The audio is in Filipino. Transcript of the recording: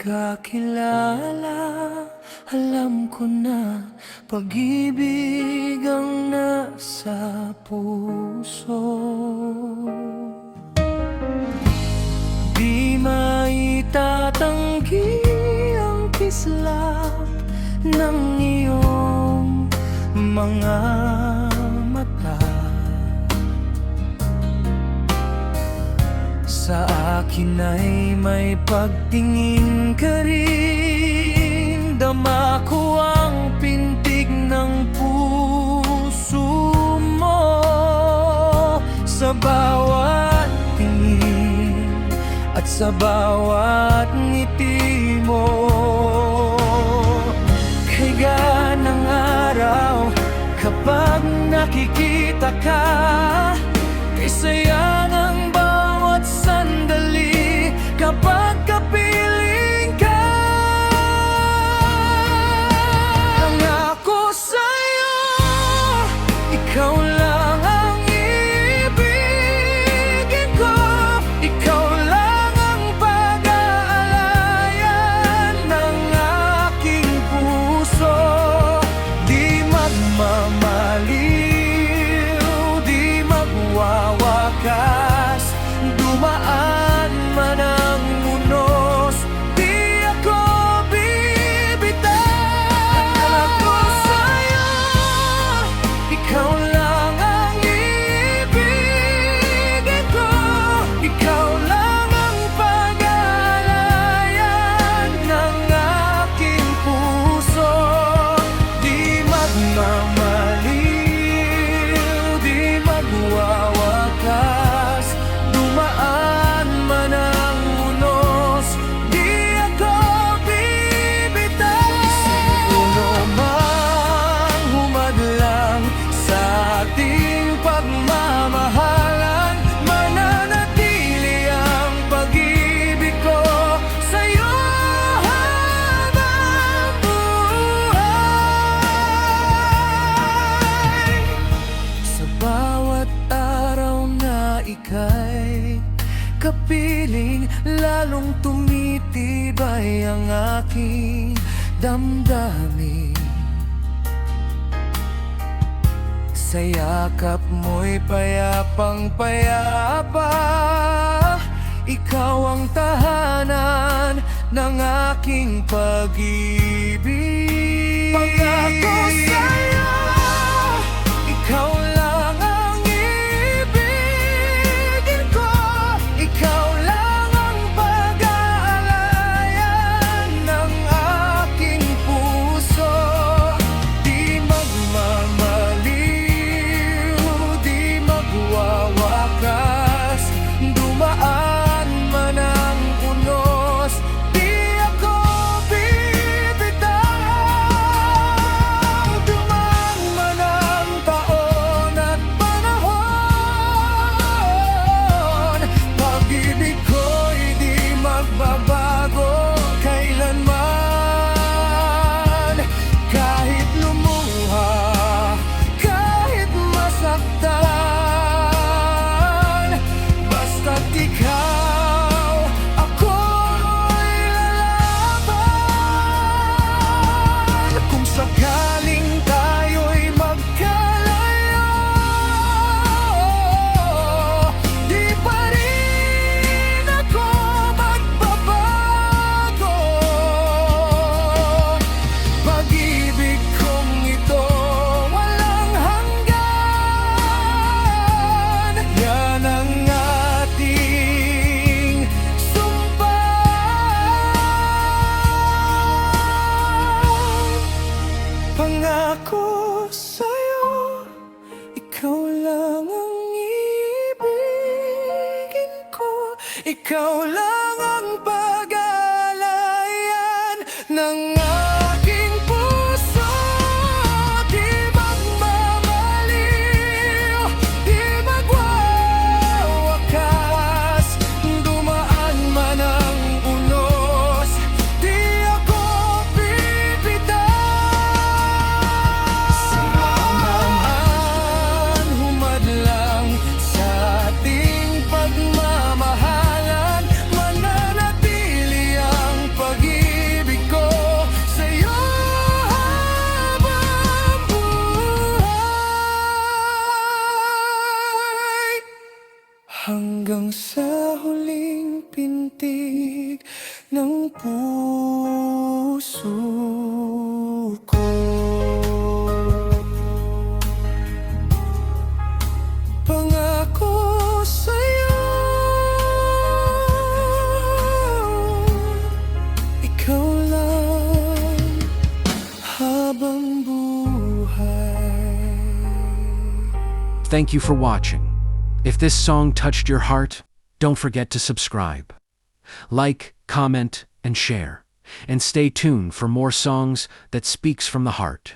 kakilala, alam ko na pag-ibig ang nasa puso. Di maitatanggi ang kislap ng iyong mga mata. Sa akin ay may pagtingin ka rin, dama ko ang pintig ng puso mo. Sa bawat tingin at sa bawat ngiti mo, kaya ng araw kapag nakikita ka, kay sayang ang bawat sandali kapag kapiling ka. Nangako sa'yo, ikaw lang ang ibigin ko, ikaw lang ang pag-aalayan ng aking puso. Di magmamaliw, di magwawakas, dumaan man ang unos, di ako bibitaw. Nangako sa'yo, ikaw lang ang ibigin ko, ikaw lang ang pag-aalayan ng aking puso. Di magmamaliw, di magwawakas, dumaan man ang unos, di ako bibitaw. Sino mang humadlang sa ating pagmamahalan, mananatili ang pag-ibig ko sa'yo habang buhay. Sa bawat araw na ika'y kapiling, lalong tumitibay ang aking damdamin. Sa yakap mo'y payapang payapa, ikaw ang tahanan ng aking pag-ibig. Pangako sa'yo, ikaw lang ang ibigin ko, ikaw lang ang pag-aalayan ng aking puso. Di magmamaliw, di magwawakas, dumaan man ang unos, di ako bibitaw. Dumaan man ang taon at panahon, pag-ibig ko'y di magbabago kailanman. Kahit lumuha, kahit masaktan, basta't ikaw, ako'y lalaban. Kung sakaling tayo'y magkalayo, di pa rin ako magbabago. Pag-ibig kong ito walang hanggan, yan ang ating sumpah. Pangako sa'yo, ikaw lang ang ibigin ko, ikaw lang ang pag-aalayan ng aking puso. Di magmamaliw, di magwawakas, dumaan man ang unos, di ako bibitaw. Sino man humadlang sa ating pagmamahalan, man hanggang sa huling pintig ng puso ko. Pangako sa'yo, ikaw lang habang buhay. Thank you for watching. If this song touched your heart, don't forget to subscribe. Like, comment, and share. And stay tuned for more songs that speaks from the heart.